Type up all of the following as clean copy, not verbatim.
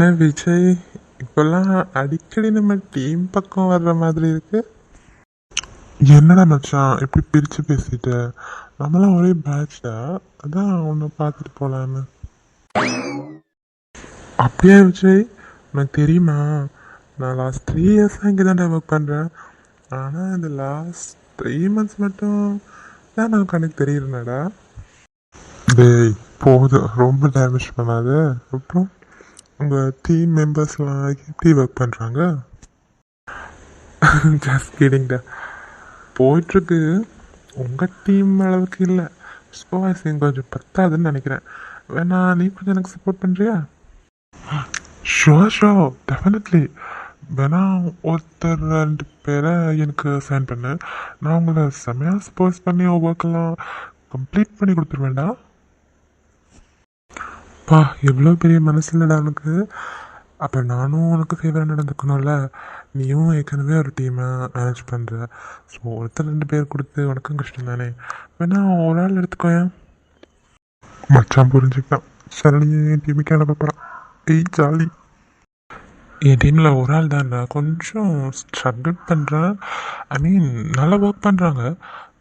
என்ன விஜய், இப்பெல்லாம் அடிக்கடி நம்ம டீம் பக்கம் வர்ற மாதிரி இருக்கு. என்னடா மச்சான் இப்படி பிரிச்சு பேசிட்ட? நம்மளாம் ஒரே பேட்ச்டா, அதான் உன்னை பார்த்துட்டு போலான்னு. அப்படியே விஜய், உனக்கு தெரியுமா, நான் லாஸ்ட் 3 இயர்ஸாக இங்கே தான் ஒர்க் பண்ணுறேன். ஆனால் இந்த லாஸ்ட் 3 months மட்டும் தான் நான் கணக்கு தெரியுறேனடா. டேய் போதும், ரொம்ப டேமேஜ் பண்ணாத. அப்புறம் உங்கள் டீம் மெம்பர்ஸ்லாம் எப்படி ஒர்க் பண்ணுறாங்க? ஜஸ்ட் கிடிங்டா, போயிட்டுருக்கு. உங்கள் டீம் அளவுக்கு இல்லை, சூப்பர்வைசிங் கொஞ்சம் பத்தாதுன்னு நினைக்கிறேன். வேணா நீ கொஞ்சம் எனக்கு சப்போர்ட் பண்ணுறியா? Show definitely. வேணா ஒருத்தர் 2 பேரை எனக்கு சென்ட் பண்ணு, நான் உங்களை செம்மையாக சப்போஸ் பண்ணி ஒர்க்கெல்லாம் கம்ப்ளீட் பண்ணி கொடுத்துருவேண்டா. பா, எவ்வளோ பெரிய மனசு இல்லைடா உனக்கு. அப்போ நானும் உனக்கு ஃபேவராக நடந்துக்கணும்ல. நீயும் ஏற்கனவே ஒரு டீமை மேனேஜ் பண்ணுற, ஸோ ஒருத்தர் 2 பேர் கொடுத்து உனக்கும் கஷ்டம் தானே. வேணா ஒரு ஆள் எடுத்துக்கோயேன். மச்சான் புரிஞ்சுக்கலாம். சரணியை என் டீமுக்கு அனுப்ப போகிறான். ஏய் ஜாலி. என் டீமில் ஒரு ஆள் தான்டா கொஞ்சம் ஸ்ட்ரகிள் பண்ணுறேன். ஐ மீன் நல்லா ஒர்க் பண்ணுறாங்க,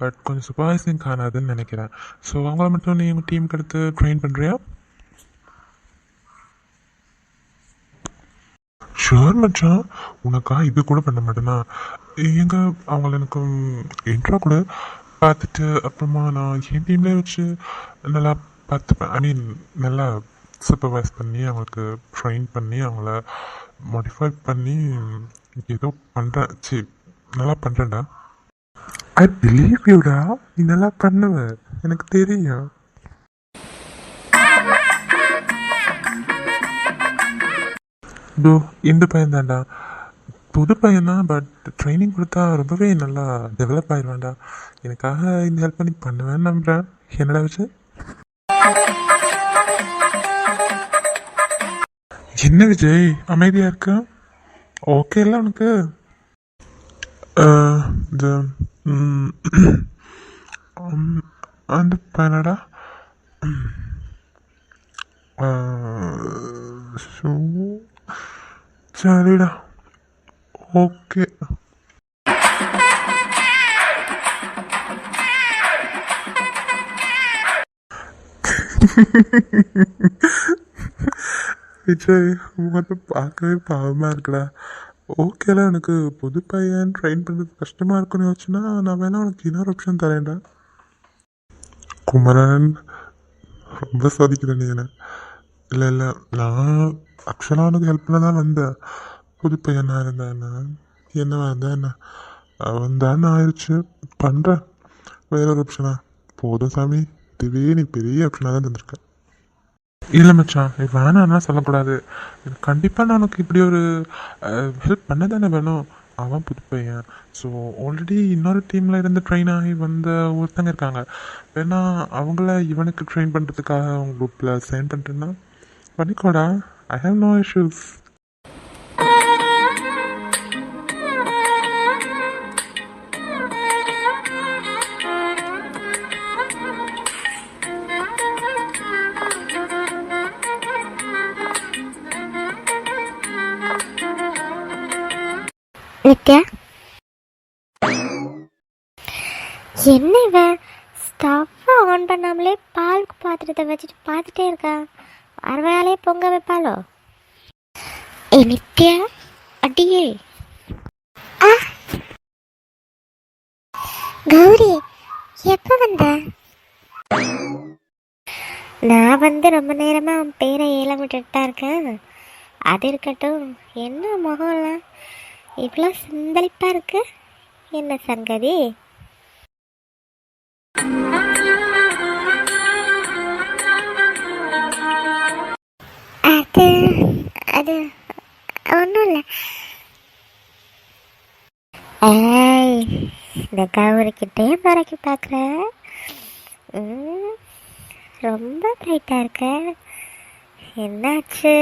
பட் கொஞ்சம் சூப்பர்வைசிங் காணாதுன்னு நினைக்கிறேன். ஸோ அவங்கள மட்டும் நீ உங்கள் டீமுக்கு எடுத்து ட்ரெயின் பண்ணுறியா? ஷுவர் மச்சான், உனக்கா இது கூட பண்ண மாட்டேனா? எங்க அவங்கள எனக்கு இன்ட்ரோ கூட பார்த்துட்டு அப்புறமா நான் என் டீம்லேயே வச்சு நல்லா பார்த்துப்பேன். ஐ மீன் நல்லா சூப்பர்வைஸ் பண்ணி அவங்களுக்கு ட்ரெயின் பண்ணி அவங்கள மாடிஃபை பண்ணி ஏதோ பண்ணுறேன். சரி, நல்லா பண்ணுறேன்டா. ஐ பிலீவ் யூடா, நீ நல்லா பண்ணுவ, எனக்கு தெரியும். இதோ இந்த பையன் தான்டா, புது பையன்தான், பட் ட்ரைனிங் கொடுத்தா ரொம்பவே நல்லா டெவலப் ஆயிடுவான்டா. எனக்காக இந்த ஹெல்ப் பண்ணி பண்ணுவேன்னு நம்புகிறேன். என்னடா வச்சு என்ன விஜய் அமைதியாக இருக்க? ஓகே இல்லை உனக்கு? இந்த அந்த பையனடா சரிடா, ஓகே. விஜய், உங்களை பார்க்கவே பாவமாக இருக்குடா. ஓகேல, எனக்கு புது பையன் ட்ரெயின் பண்ணுறது கஷ்டமாக இருக்குன்னு யோசிச்சுன்னா நான் வேணா உனக்கு இன்னொரு ஆப்ஷன் தரேன்டா. குமரன், ரொம்ப சோதிக்கிறேன் நீ என்ன. இல்லை இல்லை, நான் ஆக்சுவலாக உனக்கு ஹெல்ப் பண்ண தான் வந்தேன். புது பையனாக இருந்தேன் என்னவா இருந்தேன் என்ன வந்தான்னு ஆயிடுச்சு, பண்ணுறேன். வேற ஒரு ஆப்ஷனா? போதும் சாமி, இதுவே நீ பெரிய ஆப்ஷனாக தான் தந்திருக்கேன். இல்லை மச்சான், நீ வேணான்னா சொல்லக்கூடாது. கண்டிப்பாக நான் உனக்கு இப்படி ஒரு ஹெல்ப் பண்ண தானே வேணும். அவன் புது பையன், ஸோ ஆல்ரெடி இன்னொரு டீமில் இருந்து ட்ரெயின் ஆகி வந்த ஒருத்தங்க இருக்காங்க. வேணா அவங்கள இவனுக்கு ட்ரெயின் பண்ணுறதுக்காக அவங்க குரூப்பில் சைன் பண்ணிட்டேன்னா பண்ணிக்கோடா. I have no issues. Nithya, என்ன இவன் ஸ்டவ்வை ஆன் பண்ணாமலே பாலுக்கு பாத்திரத்தை வச்சுட்டு பார்த்துட்டே இருக்கா? வர வேலையே பொங்க வைப்பாளோ? ஏ நித்யா, அடியே. கௌரி, எப்போ வந்த? நான் வந்து ரொம்ப நேரமா அவன் பேரை ஏலமிட்டுட்டா இருக்கேன். அது இருக்கட்டும், என்ன முகம்லாம் இவ்வளோ சிந்தளிப்பா இருக்கு? என்ன சங்கதி? அது அது ஒன்றும் இல்லை. ஏய், இந்த கௌரிக்கிட்டே மறைக்க பார்க்குற. ரொம்ப பிரைட்டாக இருக்க. என்னாச்சு?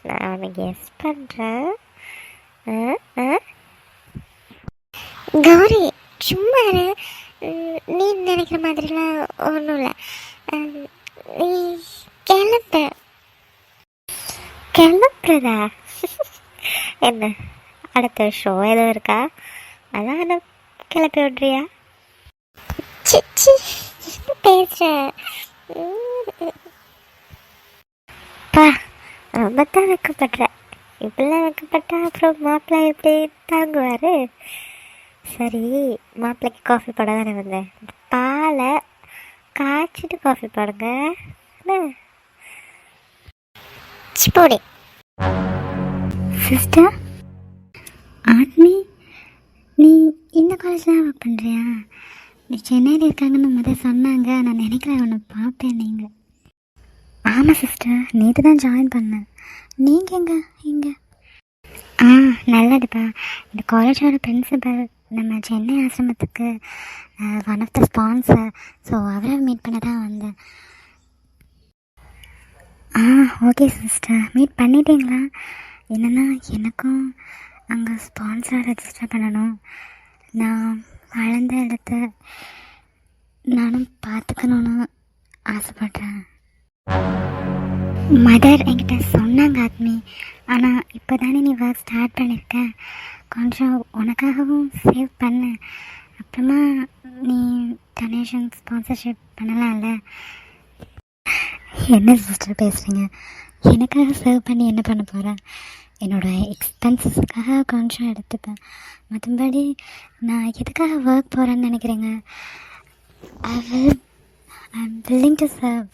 நான் உனக்கு கெஸ் பண்ணுறேன். கௌரி, சும்மா நீ நினைக்கிற மாதிரிலாம் ஒன்றும் இல்லை. நீ கிளம்பு. கிளம்புறதா? என்ன அடுத்த ஷோ எதுவும் இருக்கா? அதான் என்ன கிளப்பி விட்றியா? சிச்சி பேசுகிறேன். பா ரொம்ப தான் வைக்கப்படுற. இப்படிலாம் வைக்கப்பட்டா அப்புறம் மாப்பிள்ளை எப்படி தாங்குவார்? சரி, மாப்பிள்ளைக்கு காஃபி போட தானே வந்தேன். பாலை காய்ச்சிட்டு காஃபி போடுங்க. போடி சிஸ்டர். ஆத்மி, நீ இந்த காலேஜில் ஒர்க் பண்ணுறியா? நீ சென்னையில் இருக்காங்கன்னு முதல் சொன்னாங்க. நான் நினைக்கிறேன் உன்னை பார்ப்பேன். நீங்கள்? ஆமாம் சிஸ்டர், நேற்று தான் ஜாயின் பண்ணேன். நீங்கள் எங்கே? நல்லதுப்பா. இந்த காலேஜோட பிரின்சிபல் நம்ம சென்னை ஆசிரமத்துக்கு one of the sponsor. So அவரை மீட் பண்ண தான் வந்தேன். ஓகே சிஸ்டர், மீட் பண்ணிட்டீங்களா? என்னென்னா எனக்கும் அங்கே ஸ்பான்சராக ரெஜிஸ்டர் பண்ணணும். நான் வளர்ந்த இடத்த நானும் பார்த்துக்கணுன்னு ஆசைப்பட்றேன். மதர் என்கிட்ட சொன்னாங்க ஆத்மி. ஆனால் இப்போ தானே நீ ஒர்க் ஸ்டார்ட் பண்ணியிருக்க, கொஞ்சம் உனக்காகவும் சேவ் பண்ண. அப்புறமா நீ டொனேஷன் ஸ்பான்சர்ஷிப் பண்ணலாம்ல. என்ன சிஸ்டர் பேசுகிறீங்க? எனக்காக சேவ் பண்ணி என்ன பண்ண போகிறேன்? என்னோடய எக்ஸ்பென்சஸ்க்காக கொஞ்சம் எடுத்துப்பேன். மற்றபடி நான் எதுக்காக ஒர்க் போகிறேன்னு நினைக்கிறேங்க? I'm willing to serve.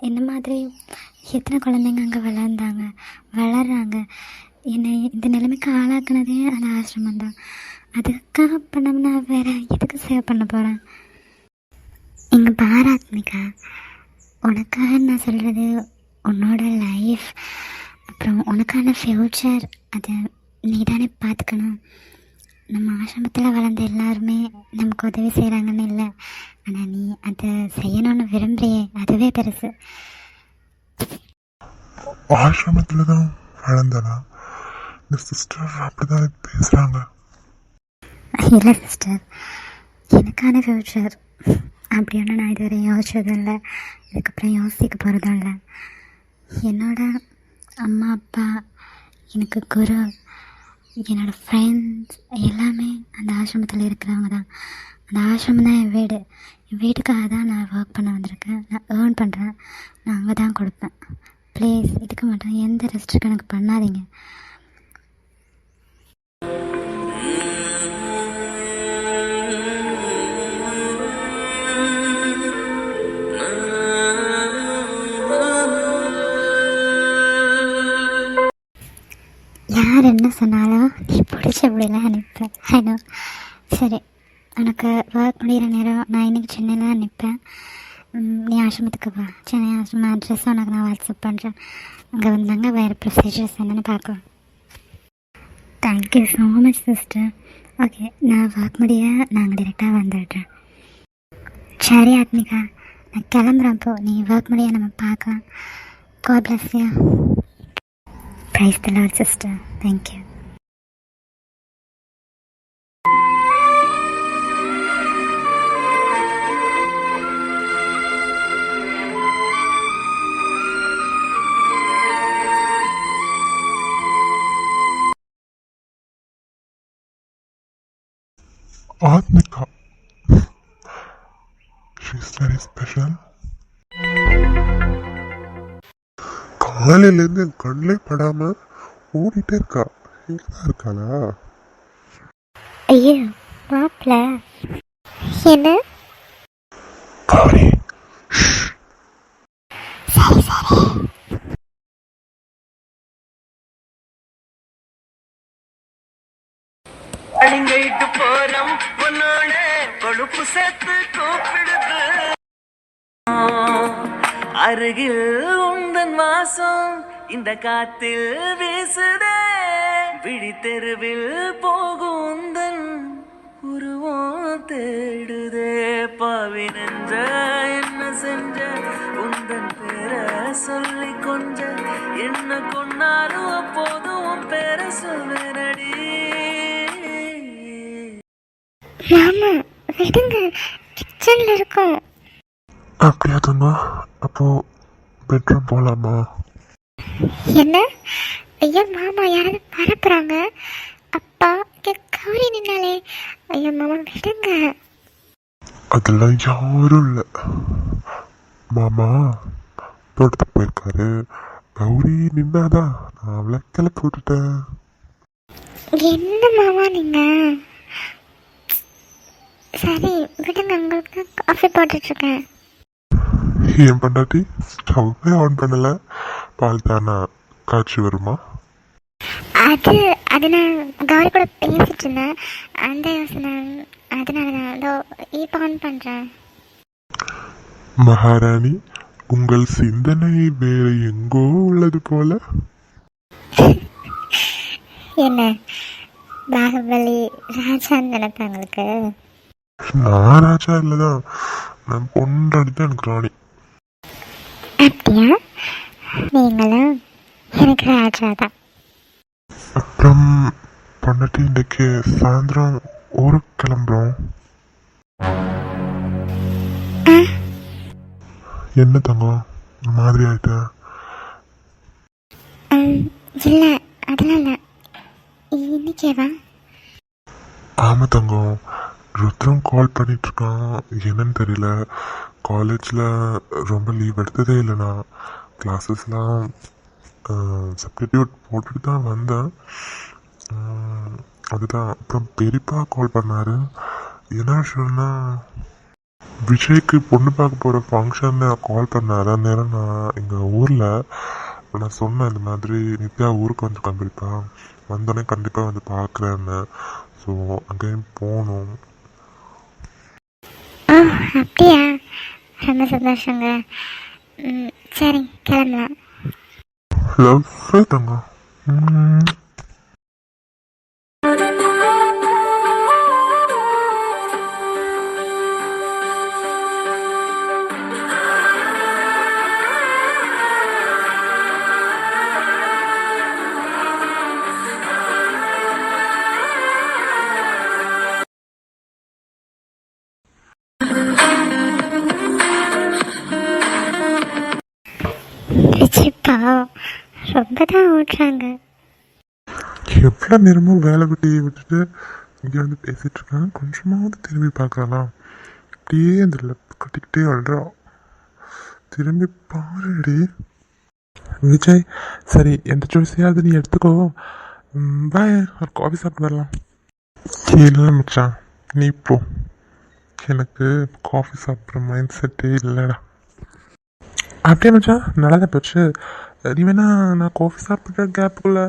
என்ன மாதிரி எத்தனை குழந்தைங்க அங்கே வளர்கிறாங்க. என்னை இந்த நிலைமைக்கு ஆளாக்குனதே அந்த ஆசிரமம் தான். அதுக்காக பண்ணோம்னா வேறு எதுக்கு சேவ் பண்ண போகிறேன்? இங்கே பாராத்மிகா, உனக்காக நான் சொல்கிறது உன்னோட லைஃப், அப்புறம் உனக்கான ஃப்யூச்சர், அதை நீ தானே பார்த்துக்கணும். நம்ம ஆசிரமத்தில் வளர்ந்த எல்லாருமே நமக்கு உதவி செய்கிறாங்கன்னு இல்லை, ஆனால் நீ அதை செய்யணும்னு விரும்புறியே, அதுவே பெருசு. ஆசிரமத்தில் தான் வளர்ந்தனா? இந்த சிஸ்டர் அப்படி தான் பேசுகிறாங்க. இல்லை சிஸ்டர், எனக்கான ஃப்யூச்சர் அப்படி ஒன்று நான் இதுவரை யோசிச்சதும் இல்லை, இதுக்கப்புறம் யோசிக்க போகிறதும் இல்லை. என்னோட அம்மா அப்பா, எனக்கு குரு, என்னோடய ஃப்ரெண்ட்ஸ் எல்லாமே அந்த ஆசிரமத்தில் இருக்கிறவங்க தான். அந்த ஆசிரமம் தான் என் வீடு. என் வீட்டுக்காக தான் நான் ஒர்க் பண்ண வந்திருக்கேன். நான் ஏர்ன் பண்ணுறேன், நான் அங்கே தான் கொடுப்பேன். ப்ளீஸ் இதுக்கு மட்டும் எந்த ரெஸ்ட்ரிக்ஷன் எனக்கு பண்ணாதீங்க. யார் என்ன சொன்னாலும் நீ பிடிச்ச அப்படிலாம் நிற்பேன். ஐநோ. சரி, உனக்கு ஒர்க் முடிகிற நேரம் நான் இன்றைக்கி சென்னையில் தான் நிற்பேன். நீ ஆசிரமத்துக்கு வா. சென்னை ஆசிரமம் அட்ரஸ் உனக்கு நான் வாட்ஸ்அப் பண்ணுறேன். அங்கே வந்தாங்க வேறு ப்ரொசீஜர்ஸ் என்னென்னு பார்க்கலாம். Thank you so much sister. Okay, நான் ஒர்க் முடிய நாங்கள் டிரெக்டாக வந்துடுறேன். சரி ஆத்மிகா, நான் கிளம்புறப்போ நீ ஒர்க் முடிய நம்ம பார்க்கலாம். God bless you. Praise the Lord, sister. Thank you. Atmika, she's very special. காலையிலேருந்து என் கண்ணிலே படாம ஓடிட்டே இருக்கா. எங்கதான் இருக்காளா? ஐயோ மாப்பிள்ள, என்ன? கௌரி, சரி சரி. அடிங்கைட்டு போறோம் உன்னோட கொழுப்பு சேர்த்து கூப்பிடுது. அருகில் உந்தன் வாசம் இந்த காத்தில் வீசுதே. விழி தெருவில் போகும் உந்தன் உருவம் தேடுதே. பாவி நெஞ்ச என்ன செஞ்ச உந்தன் பேரை சொல்லி கொஞ்ச என்ன கொண்டாலும் அப்போதும் உன் பேரை சொல்லுறடி. மாமா விடுங்க, கிச்சன்ல இருக்கோம். அப்படியா தங்க? அப்போ பெட்ரூம் போகலாமா? என்ன? ஐயோ மாமா யாராவது பரப்புறாங்க. அப்பா கௌரி நின்னாலே. ஐயோ மாமா விடுங்க. அதெல்லாம் யாரும் இல்லை. மாமா தோட்டத்துக்கு போயிருக்காரு. கௌரி நின்னாதான் நான் அவளை கிளப்பி விட்டுட்டேன். என்ன மாமா நீங்க? சரி விடுங்க, உங்களுக்கு காஃபி போட்டுட்ருக்கேன். என் பொண்டாட்டி ஸ்டவ்வே ஆன் பண்ணல. பால் தானே காய்ச்சி வருமா? அது நான் கௌரி கூட பேசிட்டு இருந்தேன், அந்த யோசனை. அதனால தான் அதோ இப்போ ஆன் பண்ணுறேன். மகாராணி, உங்கள் சிந்தனை வேறு எங்கோ உள்ளது போல. என்ன பாகுபலி ராஜான்னு நினைப்பாங்களுக்கு? நான் ராஜா இல்லைதான், நான் பொண்டாடி தான் எனக்கு ராணி. அப்படியா? நீங்களும் எனக்கு ராஜா தான். அப்புறம் பொண்டாட்டி இன்றைக்கு சாயந்தரம் ஊருக்கு கிளம்புறோம். என்ன தங்கம் மாதிரி ஆயிட்டா? இல்லை அதெல்லாம் இல்லை, இன்னைக்கேவா? ஆமாம் தங்கம், ருத்ரம் கால் பண்ணிட்டு இருக்கான். என்னன்னு தெரியல. காலேஜில் ரொம்ப லீவ் எடுத்ததே இல்லைண்ணா. கிளாஸஸ்லாம் சப்ஸ்டிடியூட் போட்டுட்டு தான் வந்தேன். அதுதான். அப்புறம் பெரியப்பா கால் பண்ணார். என்ன விஷயம்னா, விஜய்க்கு பொண்ணு பார்க்க போகிற ஃபங்க்ஷனில் கால் பண்ணார். அந்நேரம் நான் எங்கள் ஊரில் நான் சொன்னேன், இந்த மாதிரி நித்யா ஊருக்கு வந்துருக்கான் பெரியப்பா, வந்தோடனே கண்டிப்பாக வந்து பார்க்குறேன்னு. ஸோ அங்கேயும் போகணும். ஓ அப்படியா, ரொம்ப சந்தோஷங்க. சரி கிளம்பலாம். லவ் தங்கம். விஜய்ப்பா ரொம்ப தான் ஓட்டுறாங்க. எவ்வளோ நேரமும் வேலை விட்டுட்டு இங்கே வந்து பேசிகிட்டு இருக்கேன். கொஞ்சமாவது திரும்பி பார்க்கலாம். அப்படியே அந்த லெப் கட்டிக்கிட்டே அழுறா. திரும்பி பாருடி. விஜய், சரி எந்த சாய்ஸையாவது நீ எடுத்துக்கோ. பாய், ஒரு காஃபி சாப்பிட்டு வரலாம். இல்லை மச்சான், நீ போ. எனக்கு காஃபி சாப்பிட்ற மைண்ட் செட்டே இல்லைடா. அப்படியே மச்சான், நல்லா தான் போச்சு. நீ வேணா நான் காஃபி சாப்பிட்ற கேப்புக்குள்ளே,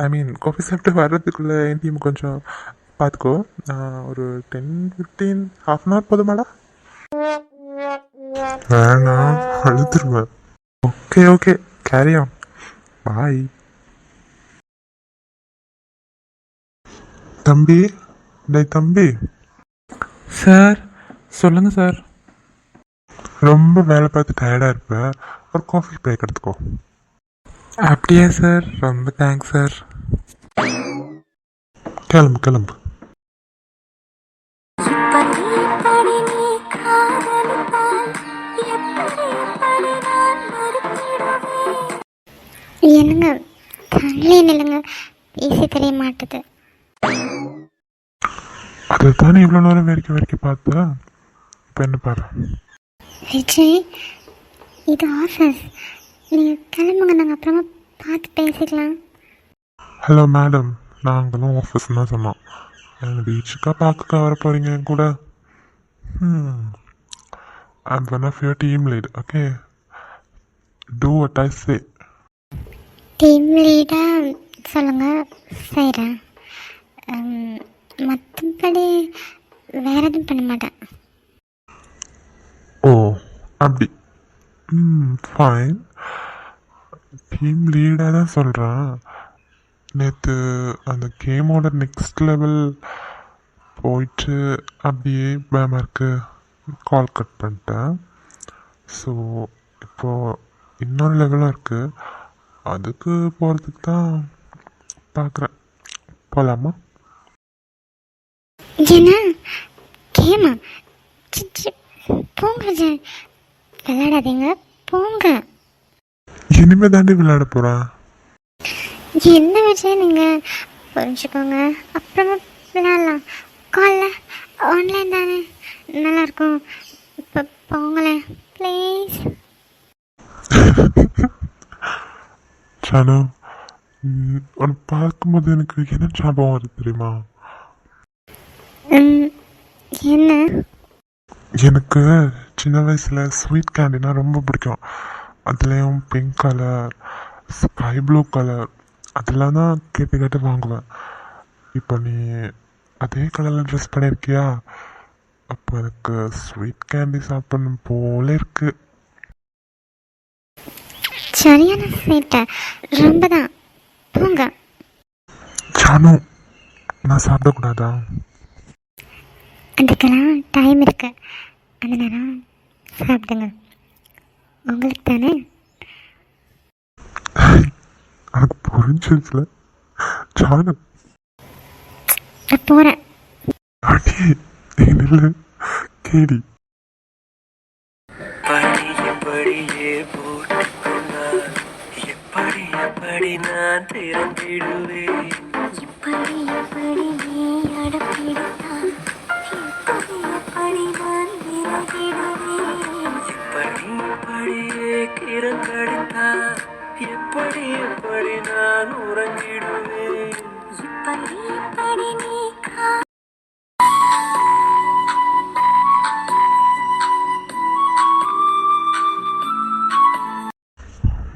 ஐ மீன் காஃபி சாப்பிட்டு வர்றதுக்குள்ளே என் டீம் கொஞ்சம் பார்த்துக்கோ. ஒரு 10-15 half அன் ஹவர் போதுமாடா? வேணாம், அழுதுருவேன். Okay okay, carry on. Bye. தம்பி, டேய் தம்பி. சார் சொல்லுங்கள் சார். ரொம்ப வேலை பார்த்து டயர்டாக இருப்பேன், ஒரு காஃபி பிரேக் எடுத்துக்கோ. அப்படியா சார், ரொம்ப தேங்க்ஸ் சார். கிளம்பு கிளம்பு. என்னங்க தள்ளி நில்லுங்க, பேசி தெரிய மாட்டுது. அதை தானே இவ்வளோ நேரம் வேடிக்கை பார்த்தேன். இப்போ என்ன பாரு. விஜய், இது ஆஃபீஸ், நீங்கள் கிளம்புங்க, நாங்கள் அப்புறமா பார்த்து பேசிக்கலாம். ஹலோ மேடம், நாங்களும் ஆஃபீஸ் தான் சொன்னோம். எனக்கு பீச்சுக்கா பார்க்க வர போகிறீங்க என் கூட? I'm one of your team lead, okay? Do what I say. Team லீடாக சொல்லுங்கள், செய்கிறேன். மற்றபடி வேறு எதுவும் பண்ண மாட்டேன். ஓ அப்படி. ஃபைன். டீம் லீடாக தான் சொல்கிறேன். நேற்று அந்த கேமோட நெக்ஸ்ட் லெவல் போயிட்டு அப்படியே மேமருக்கு கால் கட் பண்ணிட்டேன். ஸோ இப்போது இன்னொரு லெவலும் இருக்குது, அதுக்கு போகிறதுக்கு தான் பார்க்குறேன். போகலாமா? ஏன்னா கேமா? போங்க விஜய், விளையாடாதீங்க, போங்க. இனிமே தாண்டி விளையாட போகிறேன். என்ன விஷயம் நீங்கள் புரிஞ்சுக்கோங்க, அப்புறமா விளையாடலாம். காலில் ஆன்லைன் தானே, நல்லாயிருக்கும். இப்போ போங்களேன் ப்ளீஸ். சானு, உன்னை பார்க்கும்போது எனக்கு என்ன ஞாபகம் வருது தெரியுமா? என்ன? எனக்கு சின்ன வயசில் ஸ்வீட் கேண்டினா ரொம்ப பிடிக்கும். அதுலேயும் pink colour, sky blue colour, அதெல்லாம் தான் கேட்டு கேட்டு வாங்குவேன். இப்போ நீ அதே கலரில் ட்ரெஸ் பண்ணியிருக்கியா? அப்போ எனக்கு ஸ்வீட் கேண்டி சாப்பிடணும் போல இருக்கு. சரியான சேட்டை, ரொம்ப தான். போங்க. சானு, நான் சாப்பிடக்கூடாதா? அதுக்கெல்லாம் டைம் இருக்கு, அந்த நேரம் சாப்பிடுங்க. உங்களுக்கு தானே. எனக்கு புரிஞ்சிருச்சுல சானு. போகிறேன். அடி நீ நில்லு கேடி. படியே போட்டுக்கொண்டால் எப்படி எப்படி நான் திறந்திடுவேன். எப்படி எப்படி நீ அடப்பிடித்தால் எப்படி எப்படி நான் விலகிடுவேன். இப்படி இப்படியே கிறங்கடித்தால் எப்படி எப்படி நான் உறங்கிடுவேன். இப்படி இப்படி நீ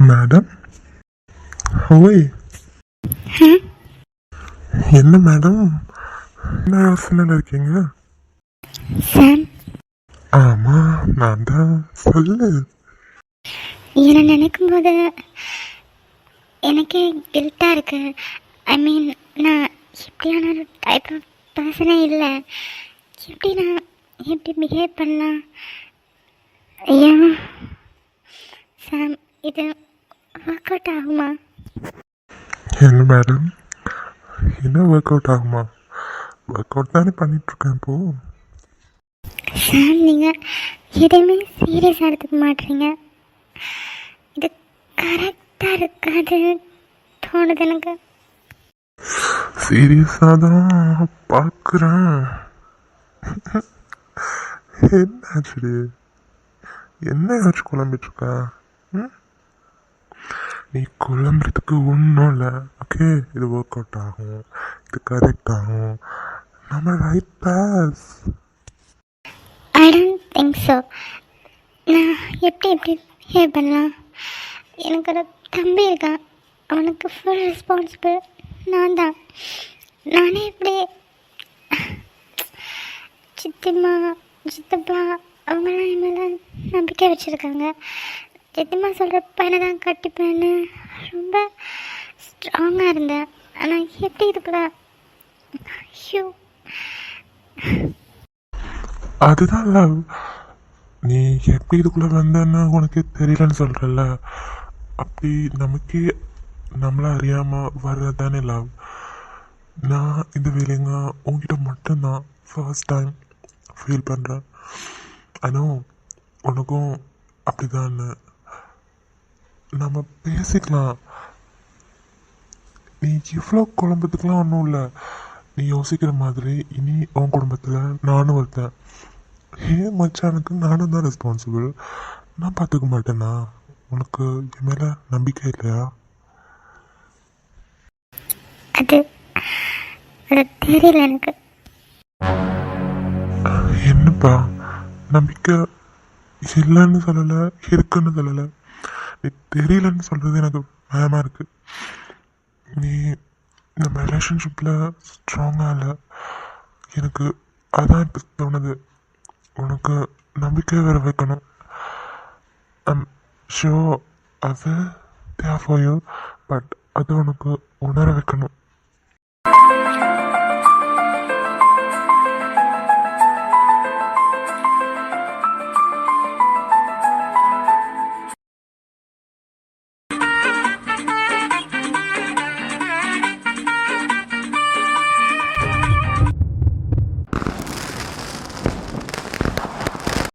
மேடம், ஓய் என்ன மேடம், என்ன யோசனையில் இருக்கீங்க? சாம், ஆமாம் நான் தான், சொல்லு. என்னை நினைக்கும் போது எனக்கே கில்ட்டாக இருக்கு. ஐ மீன், நான் இப்படியான ஒரு டைப் ஆஃப் பர்சனே இல்லை. எப்படி நான் எப்படி பிஹேவ் பண்ணலாம்? ஐயோ சாம், இது ஒர்க் அவுட் ஆகுமா? என்ன மேடம், என்ன ஒர்க் அவுட் ஆகுமா? ஒர்க் அவுட் தானே பண்ணிகிட்ருக்கேன் இப்போது. சாம், நீங்கள் எதையுமே சீரியஸாக எடுத்துக்க மாட்டீங்க. இது கரெக்டாக இருக்காது தோணுது எனக்கு. சீரியஸாக தான் பார்க்குறேன். என்னாச்சு, என்ன யோசிச்சு குழம்பிட்டுருக்கா? நீ குழம்புறதுக்கு ஒன்றும் இல்லை. ஓகே, இது ஒர்க் அவுட் ஆகும், இது கரெக்ட் ஆகும், நம்ம right boss. I don't think so. நான் எப்படி எப்படி பிஹேவ் பண்ணலாம்? எனக்கு ஒரு தம்பி இருக்கான், அவனுக்கு ஃபுல் ரெஸ்பான்சிபிள் நான் தான். நானே இப்படி சித்திம்மா சித்தப்பா அவங்களாம் என் மேலே நம்பிக்கை வச்சுருக்காங்க. சித்திம்மா சொல்கிற பையனை தான் கட்டிப்பேன்னு ரொம்ப ஸ்ட்ராங்காக இருந்தேன். ஆனால் எப்படி இதுக்குள்ள ஐயோ. அதுதான் லவ். நீ எப்படி இதுக்குள்ளே வந்தேன்னு உனக்கே தெரியலன்னு சொல்கிறல்ல, அப்படி நமக்கே நம்மளை அறியாமல் வர்றதானே லவ். நான் இந்த வேலைங்க உங்ககிட்ட மட்டும்தான் ஃபர்ஸ்ட் டைம் ஃபீல் பண்ணுறேன். ஆனால் உனக்கும் அப்படிதான். நம்ம பேசிக்கலாம். நீ இவ்வளோ குழம்பத்துக்கெலாம் ஒன்றும் இல்லை. நீ யோசிக்கிற மாதிரி இனி உன் குடும்பத்தில் நானும் ஒருத்தன். ஏன் மச்சானுக்கு நானும் தான் ரெஸ்பான்சிபிள். நான் பார்த்துக்க மாட்டேன்னா? உனக்கு என் மேலே நம்பிக்கை இல்லையா? அது அது தெரியல எனக்கு. என்னப்பா, நம்பிக்கை இல்லைன்னு சொல்லலை, இருக்குன்னு சொல்லலை. நீ தெரியலன்னு சொல்கிறது எனக்கு பயமாக இருக்குது. நீ நம்ம ரிலேஷன்ஷிப்பில் ஸ்ட்ராங்காக இல்லை. எனக்கு அதான் இப்போ தோணுது. உனக்கு நம்பிக்கை வர வைக்கணும். ஐம் ஷோ அது தேவை ஃபார் யூ, பட் அது உனக்கு உணர வைக்கணும்.